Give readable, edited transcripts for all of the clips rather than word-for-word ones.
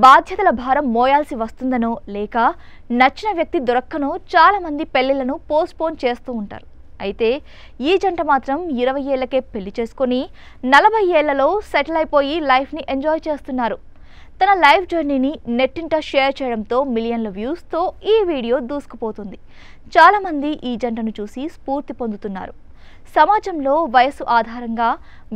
బాధ్యతల భారం మోయాల్సి వస్తుందనో లేక నచ్చిన వ్యక్తి దొరక్కనో చాలా మంది పెళ్లిళ్లను పోస్ట్పోన్ చేస్తూ ఉంటారు. అయితే ఈ జంట మాత్రం 20 ఏళ్లకే పెళ్లి చేసుకొని 40 ఏళ్లలో సెటిల్ అయిపోయి లైఫ్ని ఎంజాయ్ చేస్తున్నారు. తన లైఫ్ జర్నీని నెట్టింట షేర్ చేయడంతో మిలియన్ల వ్యూస్తో ఈ వీడియో దూసుకుపోతుంది. చాలామంది ఈ జంటను చూసి స్ఫూర్తి పొందుతున్నారు. సమాజంలో వయసు ఆధారంగా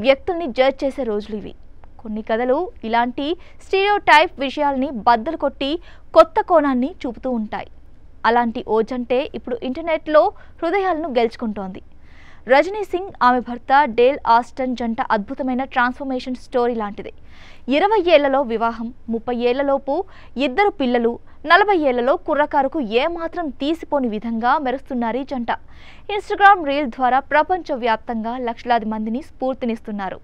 వ్యక్తుల్ని జడ్జ్ చేసే రోజులు ఇవి. కొన్ని కథలు ఇలాంటి స్టీరియోటైప్ విషయాల్ని బద్దలు కొట్టి కొత్త కోణాన్ని చూపుతూ ఉంటాయి. అలాంటి ఓ జంటే ఇప్పుడు ఇంటర్నెట్లో హృదయాలను గెలుచుకుంటోంది. రజనీ సింగ్, ఆమె భర్త డేల్ ఆస్టన్ జంట అద్భుతమైన ట్రాన్స్ఫర్మేషన్ స్టోరీ లాంటిది. 20 ఏళ్లలో వివాహం, 30 ఏళ్లలోపు 2 పిల్లలు, 40 ఏళ్లలో కుర్రకారుకు ఏమాత్రం తీసిపోని విధంగా మెరుస్తున్నారు ఈ జంట. ఇన్స్టాగ్రామ్ రీల్ ద్వారా ప్రపంచవ్యాప్తంగా లక్షలాది మందిని స్ఫూర్తినిస్తున్నారు.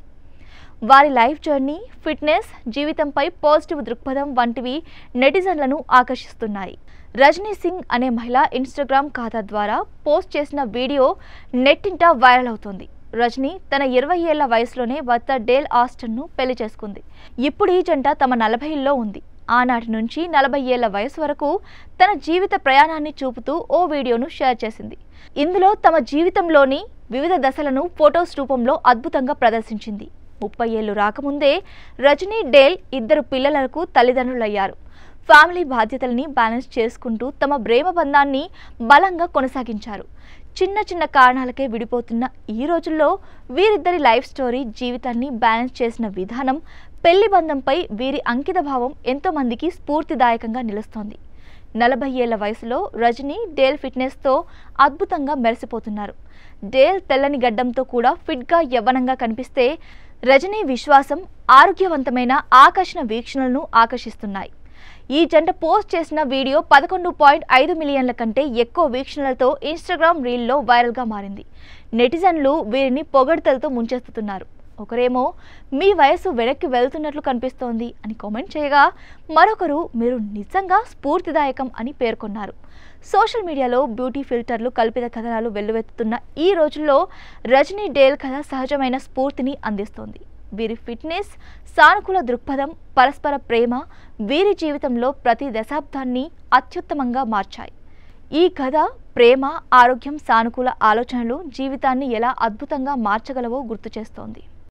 వారి లైఫ్ జర్నీ, ఫిట్నెస్, జీవితంపై పాజిటివ్ దృక్పథం వంటివి నెటిజన్లను ఆకర్షిస్తున్నాయి. రజనీ సింగ్ అనే మహిళ ఇన్స్టాగ్రామ్ ఖాతా ద్వారా పోస్ట్ చేసిన వీడియో నెట్టింట వైరల్ అవుతోంది. రజనీ తన 20 ఏళ్ల వయసులోనే భర్త డేల్ ఆస్టన్ను పెళ్లి చేసుకుంది. ఇప్పుడు ఈ జంట తమ 40ల్లో ఉంది. ఆనాటి నుంచి 40 ఏళ్ల వయసు వరకు తన జీవిత ప్రయాణాన్ని చూపుతూ ఓ వీడియోను షేర్ చేసింది. ఇందులో తమ జీవితంలోని వివిధ దశలను ఫొటోస్ రూపంలో అద్భుతంగా ప్రదర్శించింది. 30 ఏళ్లు రాకముందే రజనీ, డేల్ 2 పిల్లలకు తల్లిదండ్రులయ్యారు. ఫ్యామిలీ బాధ్యతల్ని బ్యాలెన్స్ చేసుకుంటూ తమ ప్రేమ బంధాన్ని బలంగా కొనసాగించారు. చిన్న చిన్న కారణాలకే విడిపోతున్న ఈ రోజుల్లో వీరిద్దరి లైఫ్ స్టోరీ, జీవితాన్ని బ్యాలెన్స్ చేసిన విధానం, పెళ్లి బంధంపై వీరి అంకిత భావం ఎంతో మందికి స్ఫూర్తిదాయకంగా నిలుస్తోంది. 40 ఏళ్ల వయసులో రజనీ, డేల్ ఫిట్నెస్తో అద్భుతంగా మెరిసిపోతున్నారు. డేల్ తెల్లని గడ్డంతో కూడా ఫిట్గా, యవ్వనంగా కనిపిస్తే రజనీ విశ్వాసం, ఆరోగ్యవంతమైన ఆకర్షణ వీక్షణలను ఆకర్షిస్తున్నాయి. ఈ జంట పోస్ట్ చేసిన వీడియో 11.5 మిలియన్ల కంటే ఎక్కువ వీక్షణలతో ఇన్స్టాగ్రామ్ రీల్లో వైరల్గా మారింది. నెటిజన్లు వీరిని పొగడ్తలతో ముంచెత్తుతున్నారు. ఒకరేమో మీ వయసు వెనక్కి వెళ్తున్నట్లు కనిపిస్తోంది అని కామెంట్ చేయగా, మరొకరు మీరు నిజంగా స్ఫూర్తిదాయకం అని పేర్కొన్నారు. సోషల్ మీడియాలో బ్యూటీ ఫిల్టర్లు, కల్పిత కథనాలు వెల్లువెత్తుతున్న ఈ రోజుల్లో రజనీ, డేల్ కథ సహజమైన స్ఫూర్తిని అందిస్తోంది. వీరి ఫిట్నెస్, సానుకూల దృక్పథం, పరస్పర ప్రేమ వీరి జీవితంలో ప్రతి దశాబ్దాన్ని అత్యుత్తమంగా మార్చాయి. ఈ కథ ప్రేమ, ఆరోగ్యం, సానుకూల ఆలోచనలు జీవితాన్ని ఎలా అద్భుతంగా మార్చగలవో గుర్తు చేస్తోంది.